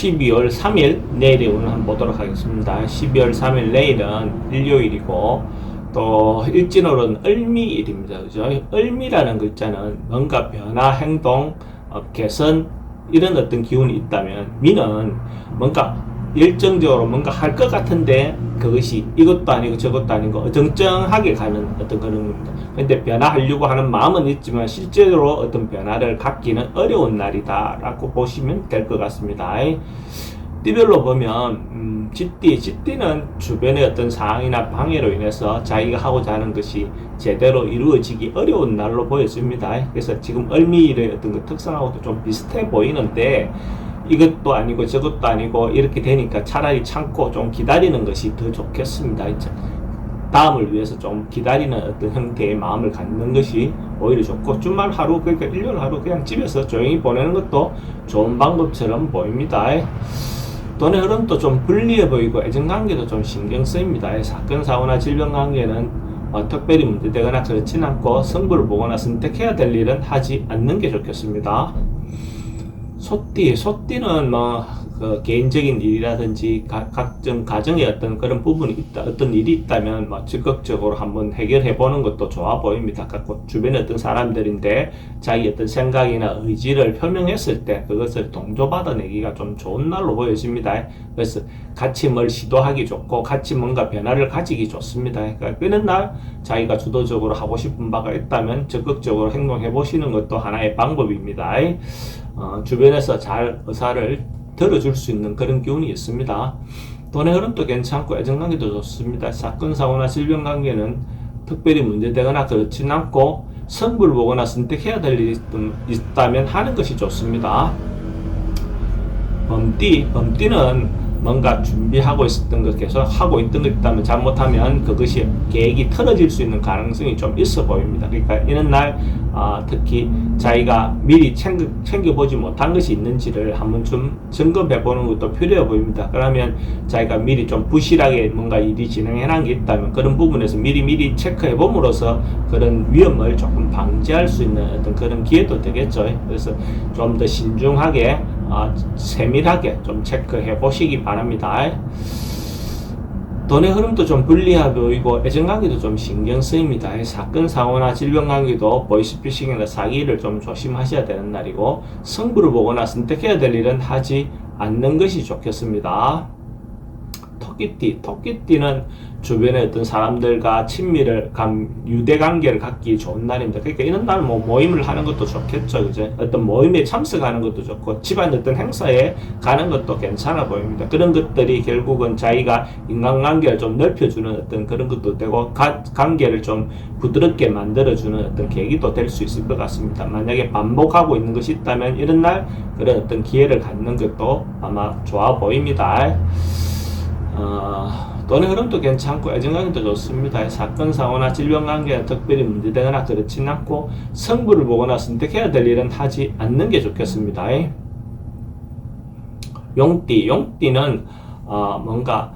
12월 3일 내일의 오늘 한번 보도록 하겠습니다. 12월 3일 내일은 일요일이고 또 일진월은 을미일입니다. 그죠? 을미라는 글자는 뭔가 변화, 행동, 개선 이런 어떤 기운이 있다면, 미는 뭔가 열정적으로 뭔가 할 것 같은데 그것이 이것도 아니고 저것도 아니고 어정쩡하게 가는 어떤 그런 겁니다. 근데 변화하려고 하는 마음은 있지만 실제로 어떤 변화를 갖기는 어려운 날이다 라고 보시면 될 것 같습니다. 띠별로 보면 쥐띠는 주변의 어떤 상황이나 방해로 인해서 자기가 하고자 하는 것이 제대로 이루어지기 어려운 날로 보여집니다. 그래서 지금 을미일의 어떤 그 특성하고도 좀 비슷해 보이는데, 이것도 아니고 저것도 아니고 이렇게 되니까 차라리 참고 좀 기다리는 것이 더 좋겠습니다. 다음을 위해서 좀 기다리는 어떤 형태의 마음을 갖는 것이 오히려 좋고, 주말 하루, 그러니까 일요일 하루 그냥 집에서 조용히 보내는 것도 좋은 방법처럼 보입니다. 돈의 흐름도 좀 불리해 보이고 애정관계도 좀 신경 쓰입니다. 사건, 사고나 질병 관계는 특별히 문제되거나 그렇진 않고 성부를 보거나 선택해야 될 일은 하지 않는 게 좋겠습니다. 소띠는 개인적인 일이라든지 각종 가정의 어떤 그런 부분이 있다, 어떤 일이 있다면 적극적으로 한번 해결해 보는 것도 좋아 보입니다. 주변의 어떤 사람들인데 자기 어떤 생각이나 의지를 표명했을 때 그것을 동조받아내기가 좀 좋은 날로 보여집니다. 그래서 같이 뭘 시도하기 좋고 같이 뭔가 변화를 가지기 좋습니다. 그러니까 그런 날 자기가 주도적으로 하고 싶은 바가 있다면 적극적으로 행동해 보시는 것도 하나의 방법입니다. 주변에서 잘 의사를 들어줄 수 있는 그런 기운이 있습니다. 돈의 흐름도 괜찮고 애정관계도 좋습니다. 사건, 사고나 질병 관계는 특별히 문제되거나 그렇진 않고 승부를 보거나 선택해야 될 일이 있다면 하는 것이 좋습니다. 범띠는 뭔가 준비하고 있었던 것, 계속 하고 있던 것 있다면 잘못하면 그것이 계획이 틀어질 수 있는 가능성이 좀 있어 보입니다. 그러니까 이런 날 특히 자기가 미리 챙겨보지 못한 것이 있는지를 한번 좀 점검해 보는 것도 필요해 보입니다. 그러면 자기가 미리 좀 부실하게 뭔가 일이 진행해 놓은 게 있다면 그런 부분에서 미리 체크해 봄으로써 그런 위험을 조금 방지할 수 있는 어떤 그런 기회도 되겠죠. 그래서 좀 더 신중하게 세밀하게 좀 체크해 보시기 바랍니다. 돈의 흐름도 좀 불리해 보이고 애정관계도 좀 신경 쓰입니다. 사건, 사고나 질병 관계도 보이스피싱이나 사기를 좀 조심하셔야 되는 날이고, 승부를 보거나 선택해야 될 일은 하지 않는 것이 좋겠습니다. 토끼띠는 주변의 어떤 사람들과 친밀을 유대관계를 갖기 좋은 날입니다. 그러니까 이런 날 모임을 하는 것도 좋겠죠. 그죠? 어떤 모임에 참석하는 것도 좋고 집안 어떤 행사에 가는 것도 괜찮아 보입니다. 그런 것들이 결국은 자기가 인간관계를 좀 넓혀주는 어떤 그런 것도 되고 관계를 좀 부드럽게 만들어주는 어떤 계기도 될 수 있을 것 같습니다. 만약에 반복하고 있는 것이 있다면 이런 날 그런 어떤 기회를 갖는 것도 아마 좋아 보입니다. 돈의 흐름도 괜찮고 애정관계도 좋습니다. 사건, 사고나 질병 관계는 특별히 문제되거나 그렇진 않고 승부를 보거나 선택해야 될 일은 하지 않는 게 좋겠습니다. 용띠는 뭔가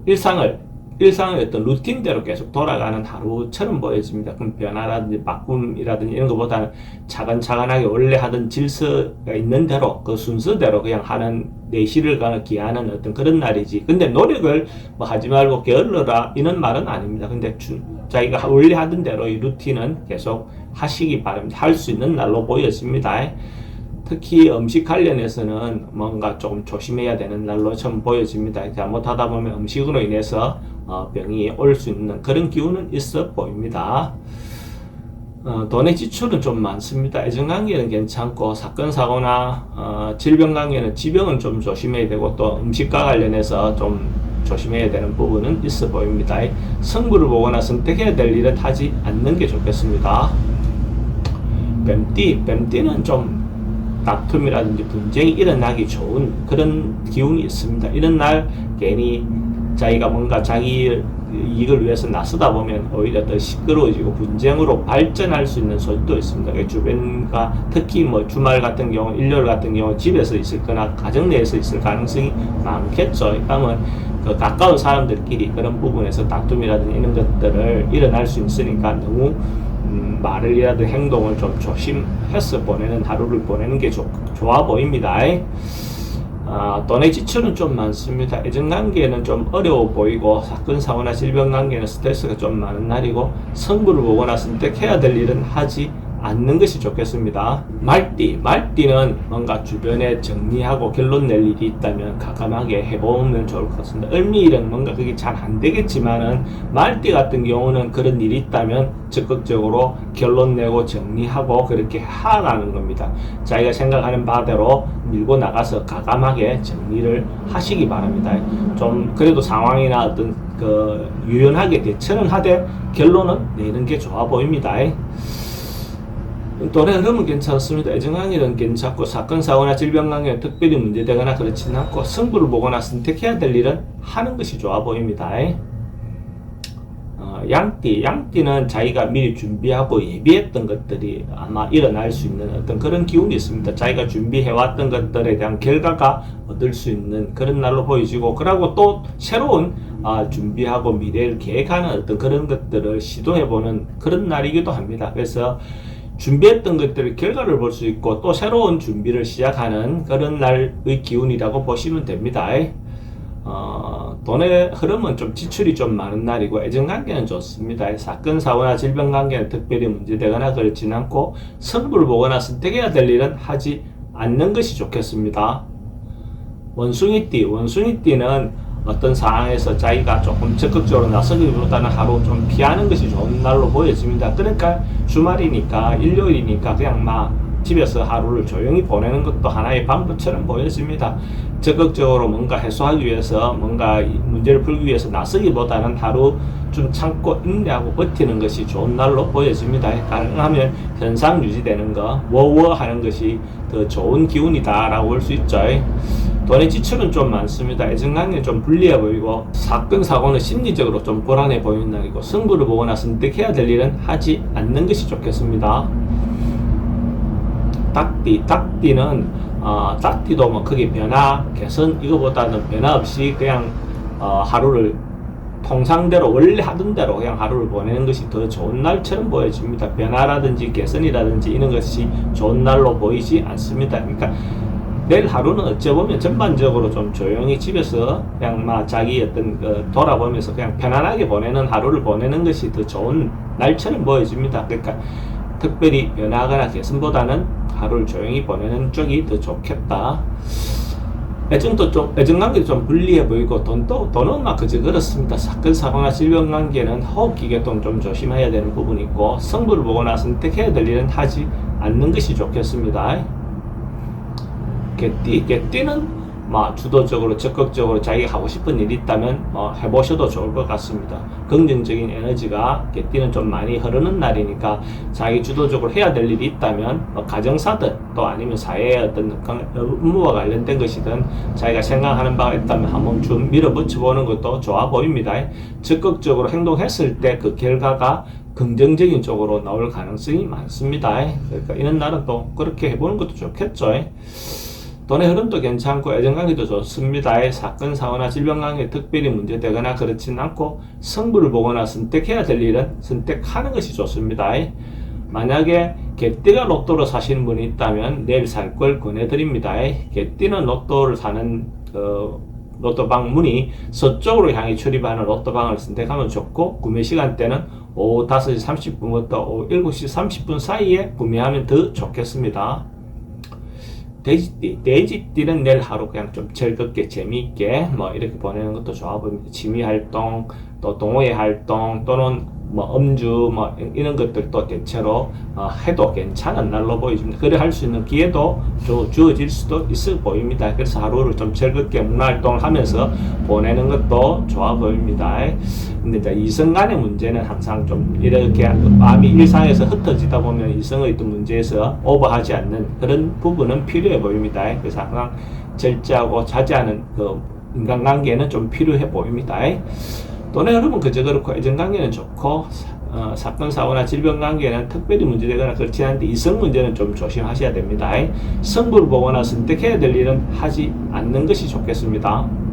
일상의 어떤 루틴대로 계속 돌아가는 하루처럼 보여집니다. 그럼 변화라든지 바꿈이라든지 이런 것보다는 차근차근하게 원래 하던 질서가 있는 대로 그 순서대로 그냥 하는 내실을 기하는 어떤 그런 날이지. 근데 노력을 하지 말고 게을러라 이런 말은 아닙니다. 근데 자기가 원래 하던 대로 이 루틴은 계속 하시기 바랍니다. 할 수 있는 날로 보여집니다. 특히 음식 관련해서는 뭔가 조금 조심해야 되는 날로 처음 보여집니다. 잘못하다 보면 음식으로 인해서 병이 올 수 있는 그런 기운은 있어 보입니다. 돈의 지출은 좀 많습니다. 애정관계는 괜찮고 사건, 사고나 질병 관계는 지병은 좀 조심해야 되고 또 음식과 관련해서 좀 조심해야 되는 부분은 있어 보입니다. 승부를 보거나 선택해야 될 일은 하지 않는 게 좋겠습니다. 뱀띠는 좀 다툼이라든지 분쟁이 일어나기 좋은 그런 기운이 있습니다. 이런 날 괜히 자기가 뭔가 자기 이익을 위해서 나서다 보면 오히려 더 시끄러워지고 분쟁으로 발전할 수 있는 소지도 있습니다. 주변과 특히 주말 같은 경우, 일요일 같은 경우 집에서 있을거나 가정 내에서 있을 가능성이 많겠죠. 그러면 그 가까운 사람들끼리 그런 부분에서 다툼이라든지 이런 것들을 일어날 수 있으니까 너무 말을이라도 행동을 좀 조심해서 보내는 하루를 보내는 게 좋아 보입니다. 돈의 지출은 좀 많습니다. 애정관계는 좀 어려워 보이고 사건 사고나 질병 관계는 스트레스가 좀 많은 날이고 승부를 보거나 선택해야 될 일은 하지 않는 것이 좋겠습니다. 말띠는 뭔가 주변에 정리하고 결론 낼 일이 있다면 과감하게 해보면 좋을 것 같습니다. 을미일은 뭔가 그게 잘 안 되겠지만은 말띠 같은 경우는 그런 일이 있다면 적극적으로 결론 내고 정리하고 그렇게 하라는 겁니다. 자기가 생각하는 바대로 밀고 나가서 과감하게 정리를 하시기 바랍니다. 좀 그래도 상황이나 어떤 유연하게 대처는 하되 결론은 내는 게 좋아 보입니다. 돈의 흐름은 괜찮습니다. 애정관계는 괜찮고 사건 사고나 질병 관계는 특별히 문제되거나 그렇지는 않고 승부를 보거나 선택해야 될 일은 하는 것이 좋아 보입니다. 양띠는 자기가 미리 준비하고 예비했던 것들이 아마 일어날 수 있는 어떤 그런 기운이 있습니다. 자기가 준비해왔던 것들에 대한 결과가 얻을 수 있는 그런 날로 보여지고, 그러고 또 새로운 준비하고 미래를 계획하는 어떤 그런 것들을 시도해보는 그런 날이기도 합니다. 그래서 준비했던 것들의 결과를 볼 수 있고 또 새로운 준비를 시작하는 그런 날의 기운이라고 보시면 됩니다. 돈의 흐름은 좀 지출이 좀 많은 날이고 애정관계는 좋습니다. 사건 사고나 질병 관계는 특별히 문제되거나 그렇지는 않고 승부를 보거나 선택해야 될 일은 하지 않는 것이 좋겠습니다. 원숭이띠는 어떤 상황에서 자기가 조금 적극적으로 나서기보다는 하루 좀 피하는 것이 좋은 날로 보여집니다. 그러니까 주말이니까 일요일이니까 그냥 막 집에서 하루를 조용히 보내는 것도 하나의 방법처럼 보여집니다. 적극적으로 뭔가 해소하기 위해서 뭔가 문제를 풀기 위해서 나서기보다는 하루 좀 참고 인내하고 버티는 것이 좋은 날로 보여집니다. 가능하면 현상 유지되는 거, 하는 것이 더 좋은 기운이다 라고 볼 수 있죠. 돈의 지출은 좀 많습니다. 애정관계는 좀 불리해 보이고 사건 사고는 심리적으로 좀 불안해 보이는 날이고 승부를 보거나 선택해야 될 일은 하지 않는 것이 좋겠습니다. 닭띠는 닭띠도 뭐 크게 변화, 개선 이거보다는 변화 없이 그냥 하루를 통상대로 원래 하던 대로 그냥 하루를 보내는 것이 더 좋은 날처럼 보여집니다. 변화라든지 개선이라든지 이런 것이 좋은 날로 보이지 않습니다. 그러니까 내일 하루는 어찌 보면 전반적으로 좀 조용히 집에서 그냥 막 자기 어떤 돌아보면서 그냥 편안하게 보내는 하루를 보내는 것이 더 좋은 날처럼 보여집니다. 그러니까 특별히 변화하거나 개선보다는 하루를 조용히 보내는 쪽이 더 좋겠다. 애정관계도 좀 불리해 보이고 돈은 막 그저 그렇습니다. 사건 사고나 질병 관계는 호흡기계통 좀 조심해야 되는 부분이 있고 승부를 보거나 선택해야 될 일은 하지 않는 것이 좋겠습니다. 개띠는 주도적으로 적극적으로 자기가 하고 싶은 일이 있다면 해보셔도 좋을 것 같습니다. 긍정적인 에너지가 개띠는 좀 많이 흐르는 날이니까 자기 주도적으로 해야 될 일이 있다면 가정사든 또 아니면 사회의 어떤 업무와 관련된 것이든 자기가 생각하는 바가 있다면 한번 좀 밀어붙여 보는 것도 좋아 보입니다. 적극적으로 행동했을 때 그 결과가 긍정적인 쪽으로 나올 가능성이 많습니다. 그러니까 이런 날은 또 그렇게 해보는 것도 좋겠죠. 돈의 흐름도 괜찮고 애정관계도 좋습니다. 사건 사고나 질병 관계 특별히 문제되거나 그렇지는 않고 승부를 보거나 선택해야 될 일은 선택하는 것이 좋습니다. 만약에 개띠가 로또를 사시는 분이 있다면 내일 살 걸 권해드립니다. 개띠는 로또를 사는 로또방 문이 서쪽으로 향해 출입하는 로또방을 선택하면 좋고 구매 시간대는 오후 5시 30분부터 오후 7시 30분 사이에 구매하면 더 좋겠습니다. 돼지띠는 내일 하루 그냥 좀 즐겁게 재미있게 이렇게 보내는 것도 좋아 보입니다. 취미 활동, 또 동호회 활동 또는 음주 이런 것들도 대체로 해도 괜찮은 날로 보여집니다. 그래 할 수 있는 기회도 주어질 수도 있어 보입니다. 그래서 하루를 좀 즐겁게 문화활동을 하면서 보내는 것도 좋아 보입니다. 근데 이제 이성 간의 문제는 항상 좀 이렇게 마음이 일상에서 흩어지다 보면 이성의 또 문제에서 오버하지 않는 그런 부분은 필요해 보입니다. 그래서 항상 절제하고 자제하는 그 인간관계는 좀 필요해 보입니다. 돈의 흐름은 그저 그렇고 애정관계는 좋고 사건 사고나 질병 관계는 특별히 문제되거나 그렇지 않은데 이성 문제는 좀 조심하셔야 됩니다. 승부를 보거나 선택해야 될 일은 하지 않는 것이 좋겠습니다.